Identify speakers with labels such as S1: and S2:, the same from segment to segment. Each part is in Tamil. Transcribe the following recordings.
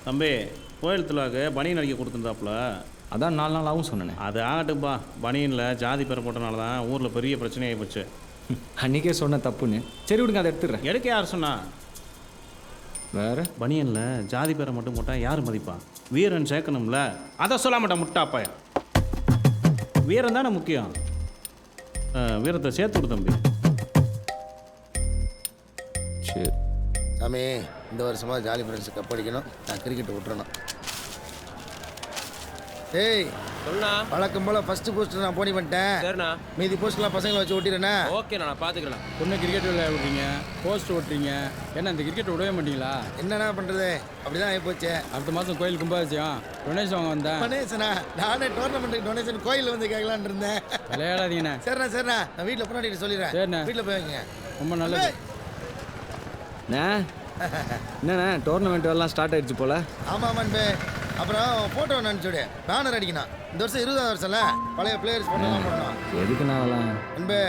S1: தம்பி கோயில் திருவிழாவுக்கு பனியன் அடிக்க கொடுத்துருந்தாப்புல.
S2: அதான் 4 நாள் ஆகும் சொன்னேன்.
S1: அது ஆகட்டும்பா. பனியனில் ஜாதி பேரை போட்டனால தான் ஊரில் பெரிய பிரச்சனையாகி போச்சு.
S2: அன்றைக்கே சொன்ன தப்புன்னு. சரி விடுங்க, அதை எடுத்துடுறேன்.
S1: எடுக்க யார் சொன்னா?
S2: வேறு
S1: பனியனில் ஜாதி பேரை மட்டும் போட்டால் யார் மதிப்பா? வீரன் சேர்க்கணும்ல, அதை சொல்ல மாட்டேன் முட்டாப்பாயா. வீரன் தானே முக்கியம். வீரத்தை சேர்த்து விடு தம்பி.
S2: சரி
S3: சாமி, இந்த வருஷமாக ஜாலி ஃப்ரெண்ட்ஸ் கப் அடிக்கணும். நான் கிரிக்கெட் விட்டுறணும். ஏய்
S4: சொல்லுண்ணா.
S3: வழக்கம் போல் ஃபஸ்ட்டு போஸ்டர் நான் போனி பண்ணிட்டேன்.
S4: சரிண்ணா.
S3: மீதி போஸ்டர்லாம் பசங்களை வச்சு ஓட்டிடுறேண்ணா.
S4: ஓகேண்ணா, நான் பார்த்துக்கிறேன்.
S5: பொண்ணு கிரிக்கெட் விளையாட விட்றீங்க, போஸ்ட் ஓட்டுறீங்க, என்ன இந்த கிரிக்கெட் விடவே மாட்டீங்களா?
S3: என்னண்ணா பண்ணுறது, அப்படி தான் ஆகிப்போச்சு.
S5: அடுத்த மாதம் கோயில் கும்பாபிஷேகம், டொனேஷன் வாங்க வந்தேன்.
S3: டொனேஷனா? நானே டோர்னமெண்ட்டுக்கு டொனேஷன் கோயிலில் வந்து கேட்கலான்னு இருந்தேன்.
S5: விளையாடாதீங்கண்ணே.
S3: சரிண்ணா நான் வீட்டில் பொண்ணாடிட்டு சொல்லிடுறேன்.
S5: சரிண்ணே,
S3: வீட்டில் போய் வைங்க.
S5: ரொம்ப நல்லது.
S2: என்னண்ணே டோர்னமெண்ட் எல்லாம் ஸ்டார்ட் ஆயிடுச்சு போல.
S3: ஆமாம் அன்பே. அப்புறம் ஃபோட்டோ நினச்சுடு, பேனர் அடிக்கணும். இந்த வருஷம் 20வது வருஷம்ல, பழைய பிளேயர்ஸ் பண்ணலாம் பண்ணணும்.
S2: எதுக்கு நான்
S3: அன்பே,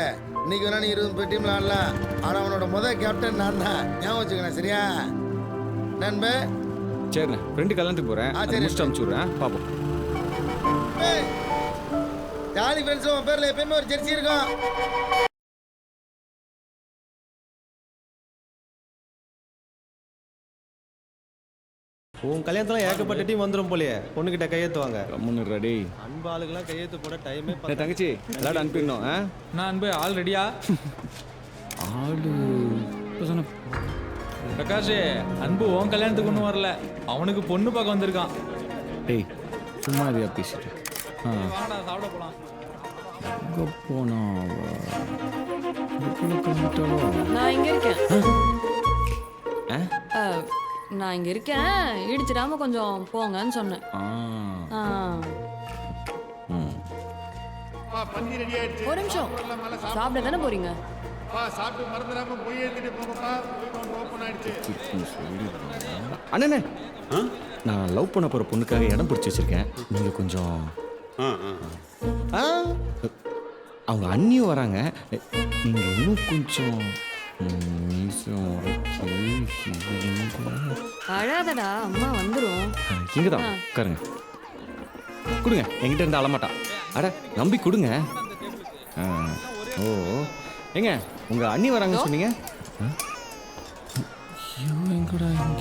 S3: இன்னைக்கு வேணா நீ 20 டீம்ல ஆடலாம். ஆனால் அவனோட முதல் கேப்டன் நான் தான், ஞாபகம் வச்சுக்கணும். சரியா நண்பே?
S2: சரிண்ணே, ஃப்ரெண்டு கல்யாணத்துக்கு போகிறேன்.
S3: சரி,
S2: முடிச்சுட்டு அனுப்பிச்சி விட்றேன். பார்ப்போம்.
S3: ஜாலி ஃப்ரெண்ட்ஸ் உன் பேரில் எப்பயுமே ஒரு ஜெர்சி இருக்கும்.
S6: உன் கல்யாணத்துல ஏகப்பட்ட டீம் வந்துடும் போலயே. பொண்ணுகிட்ட கையெழுத்துவாங்க.
S2: கம்முன்னு ரெடி.
S6: அன்பு ஆளுங்கெல்லாம் கையெழுத்து போட டைமே
S2: தங்கச்சி எல்லாரும் அனுப்பிடணும்.
S5: நான் அன்பு ஆள் ரெடியா?
S2: ஆளு சொன்ன
S7: பிரகாஷ், அன்பு உன் கல்யாணத்துக்கு ஒன்றும் வரல, அவனுக்கு பொண்ணு பார்க்க வந்திருக்கான்.
S2: டேய் சும்மா இதையா பேசிட்டு
S7: சாப்பிட போலாம்.
S2: எங்கே போனா?
S8: நான் இங்க இருக்கேன். நான் இங்க இருக்கேன், இடிச்சிடாம கொஞ்சம் போங்கன்னு சொன்னேன். ஒரு நிமிஷம், சாப்பிட தானே போறீங்க?
S2: அண்ணே, நான் லவ் பண்ண போற பொண்ணுக்காக இடம் பிடிச்சி வச்சிருக்கேன். நீங்க கொஞ்சம் அவங்க அண்ணியும் வராங்க. நீங்க இன்னும் கொஞ்சம்
S8: அழாதடா, அம்மா வந்துடும்.
S2: இங்கதான் உட்காருங்க. கொடுங்க, என்கிட்ட இருந்து அழமாட்டான். அட நம்பி கொடுங்க. ஓ ஏங்க, உங்க அண்ணி வராங்க சொன்னீங்க.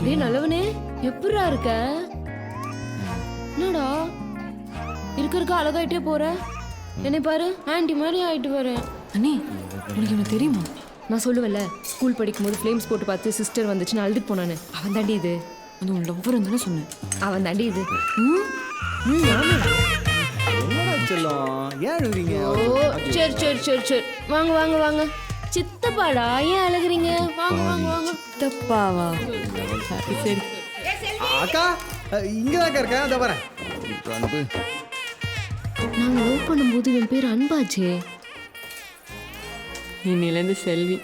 S8: டேய் நல்லவனே, எப்படிடா இருக்க? என்னடா இருக்க அழகாயிட்டே போற? என்னை பாரு, ஆன்டி மாதிரி ஆயிட்டு பாரு. அண்ணி, உனக்கு இவனை தெரியுமா? நான் சொல்லுவேன்ல, ஸ்கூல் படிக்கும்போது ஃப்ளேம்ஸ் போட்டு பார்த்து சிஸ்டர் வந்துச்சுன்னு அழுதுட்டு போனானு, அவன் தாண்டி இது. அது உன் லவ்வர் தானே சொன்னேன், அவன் தாண்டி இது.
S2: ஏன் அழுகுறீங்க?
S8: சரி சரி சரி சரி, வாங்க வாங்க வாங்க. சித்தப்பாடா, ஏன் அழுகுறீங்க? வாங்க வாங்க வாங்க. சித்தப்பாவா? சரி.
S6: அக்கா இங்கதான் இருக்கேன், அதை வரேன்.
S8: நாங்க லவ் பண்ணும்போது என் பேர் அன்பாச்சே. இன்னிலேருந்து செல்வி.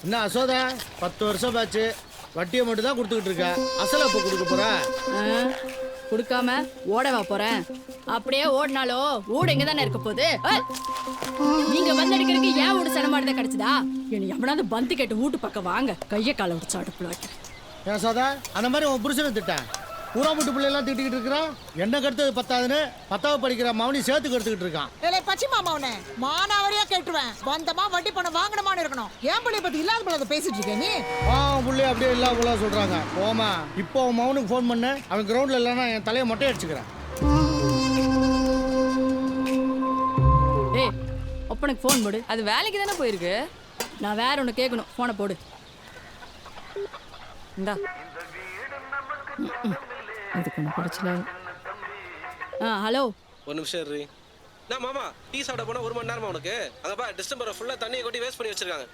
S3: என்ன அசோதா, 10 வருஷம் ஆச்சு, வட்டியை மட்டும் தான் கொடுத்துக்கிட்டு இருக்க. அசலை இப்போ கொடுக்க போற?
S9: கொடுக்காம ஓடவா போறேன்? அப்படியே ஓடினாலோ ஊடு எங்க தானே இருக்க போகுது. நீங்க வந்து அடிக்கிறதுக்கு ஏன் வீடு சனமானதான் கிடைச்சதா? என்ன எவனாவது பந்து கேட்டு வீட்டு பக்கம் வாங்க, கைய காலை விடுச்சு அடுப்புல வைக்கிறேன்.
S3: ஏன் சோதா, அந்த மாதிரி உன் புருஷனை திட்டேன். ஊரா வீட்டு பிள்ளைலாம் திட்டிக்கிட்டு இருக்கிறான். என்ன கருத்து 10ஆவதுன்னு 10வது படிக்கிற மவனி சேர்த்து கருத்துக்கிட்டு இருக்கான்.
S10: ஏலே பச்சி மாமாவனே, மானாவரியா கேட்டுவேன். வந்தமா வட்டி பணம் வாங்கணுமான்னு இருக்கணும். ஏன் பிள்ளைய பத்தி இல்லாத பிள்ளை பேசிட்டு இருக்கேன் நீ?
S3: பிள்ளை அப்படியே இல்லாத போல சொல்றாங்க. போமா, இப்போ அவன் மவனுக்கு ஃபோன் பண்ண, அவன் கிரவுண்ட்ல இல்லைன்னா என் தலையை மொட்டை அடிச்சுக்கிறேன்.
S9: ஏய், ஒப்பனுக்கு ஃபோன் போடு.
S8: அது வேலைக்கு தானே போயிருக்கு.
S9: நான் வேற ஒன்று கேட்கணும், ஃபோனை போடு.
S8: இந்தா.
S9: அதுக்கு ஒன்று படிச்சல. ஹலோ,
S4: ஒரு நிமிஷம் இரு. நான் மாமா டீ சாப்பிட போனா 1 மணி நேரமா உனக்கு? அங்கப்பா டிஸ்டம்பரை ஃபுல்லா தண்ணியை கொட்டி வேஸ்ட் பண்ணி வச்சிருக்காங்க.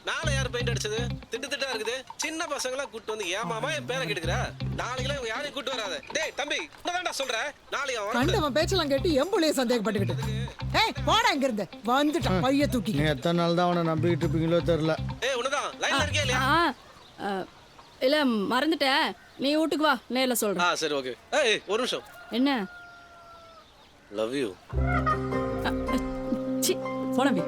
S4: மேல யார் பெயிண்ட் அடிச்சது? திட்டா இருக்குது. சின்ன பசங்களாம் கூட்டு வந்து ஏன் மாமா என் பேரை கெடுக்கிற? நாளைக்குலாம் இவங்க யாரையும் கூட்டு வராத. டேய் தம்பி, என்னதான்டா சொல்ற? நாளைக்கு அவன்
S10: கண்டவன் பேச்செல்லாம் கேட்டு எம்புளைய சந்தேகப்பட்டுக்கிட்டு. ஏய் போடா இங்க இருந்து, வந்துட்டான் பைய தூக்கி.
S3: நீ எத்தனை நாள் தான் அவனை நம்பிக்கிட்டு இருப்பீங்களோ தெரியல.
S4: ஏய் உனதான் லைன்ல இருக்கே இல்லையா?
S9: இல்ல மறந்துட்டேன், நீ வீட்டுக்கு வா, நேரில் சொல்றேன்.
S4: சரி ஓகே. ஏய் ஒரு நிமிஷம்.
S9: என்ன?
S4: Love you.
S9: சி போனவே.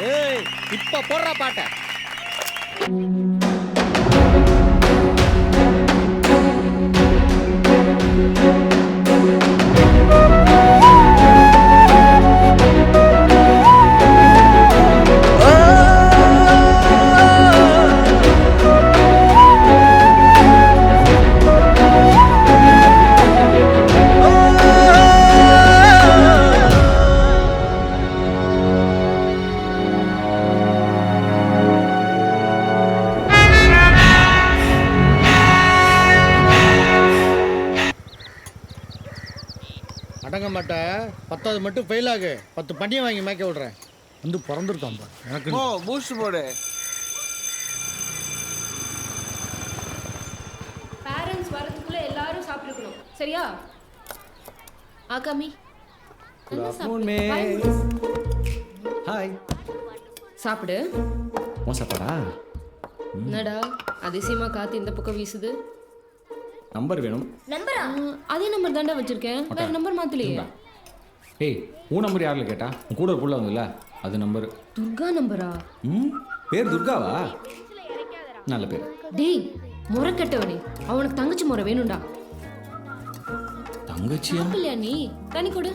S3: ஏய் இப்ப போடுறா பாட்டை. அடங்க மாட்டேன். 10வது மட்டும் ஃபெயில் ஆகு. 10 பண்ணியை வாங்கி மேய்க்க விடுறேன். வந்து பிறந்திருக்கான்பா எனக்கு.
S5: பூஸ்ட் போடு.
S8: பேரண்ட்ஸ் வரதுக்குள்ள எல்லாரும் சாப்பிட்டுக்கணும் சரியா? ஆகாமி
S2: ஹாய்.
S8: சாப்பிடு.
S2: மோசப்பாடா?
S8: என்னடா அதிசயமா காத்து இந்த பக்கம் வீசுது?
S2: நம்பர் வேணும்.
S8: அதே நம்பர் தாண்டா வச்சிருக்கேன். வேற நம்பர் மாத்தலையே.
S2: ஏய் உன் நம்பர் யாரில் கேட்டா? உன் கூட ஒரு புள்ள வந்துல்ல அது நம்பர்.
S8: துர்கா நம்பரா?
S2: பேர் துர்காவா? நல்ல பேர்.
S8: டேய் முறைக்கெட்டவனே, அவனுக்கு தங்கச்சி முறை வேணும்டா.
S2: தங்கச்சியா?
S8: இல்லையா நீ தனி கொடு.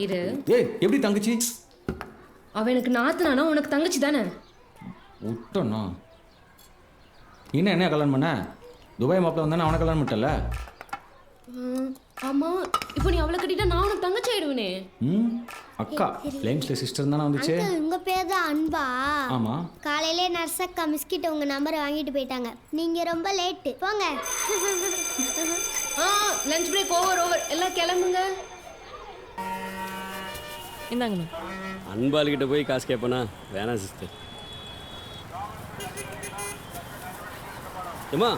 S8: இரு.
S2: ஏய் எப்படி தங்கச்சி?
S8: அவனுக்கு நாத்தனானா உனக்கு தங்கச்சி தானே?
S2: விட்டோண்ணா. என்ன கல்யாணம் பண்ண? துபாய் மாப்பிள்ள வந்தானே அவனை கல்யாணம் பண்ணிட்டல?
S8: ஆமா. இப்போ நீ அவளை கட்டிட்டா நான் உனக்கு தங்கச்சி ஆயிடுவேனே.
S2: அக்கா லேம்ஸ்ல சிஸ்டர் தானே வந்துச்சு.
S11: உங்க பேர் தான் அன்பா?
S2: ஆமா.
S11: காலையிலே நர்சக்கா மிஸ்கிட்ட உங்க நம்பரை வாங்கிட்டு போயிட்டாங்க. நீங்க ரொம்ப லேட்டு. போங்க.
S8: லஞ்ச் பிரேக் ஓவர் எல்லாம் கிளம்புங்க.
S9: இந்தாங்கண்ணா.
S12: அன்பாளுக்கிட்ட போய் காசு கேட்பேனா? வேணாம் சிஸ்டர். ஏம்மா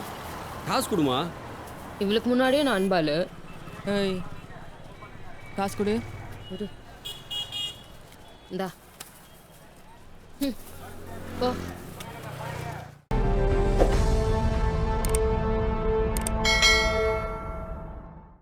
S12: காசு கொடுமா.
S8: இவளுக்கு முன்னாடியே நான் அன்பாலு.
S9: ஏய் காசு கொடு.
S8: இந்தா. போ.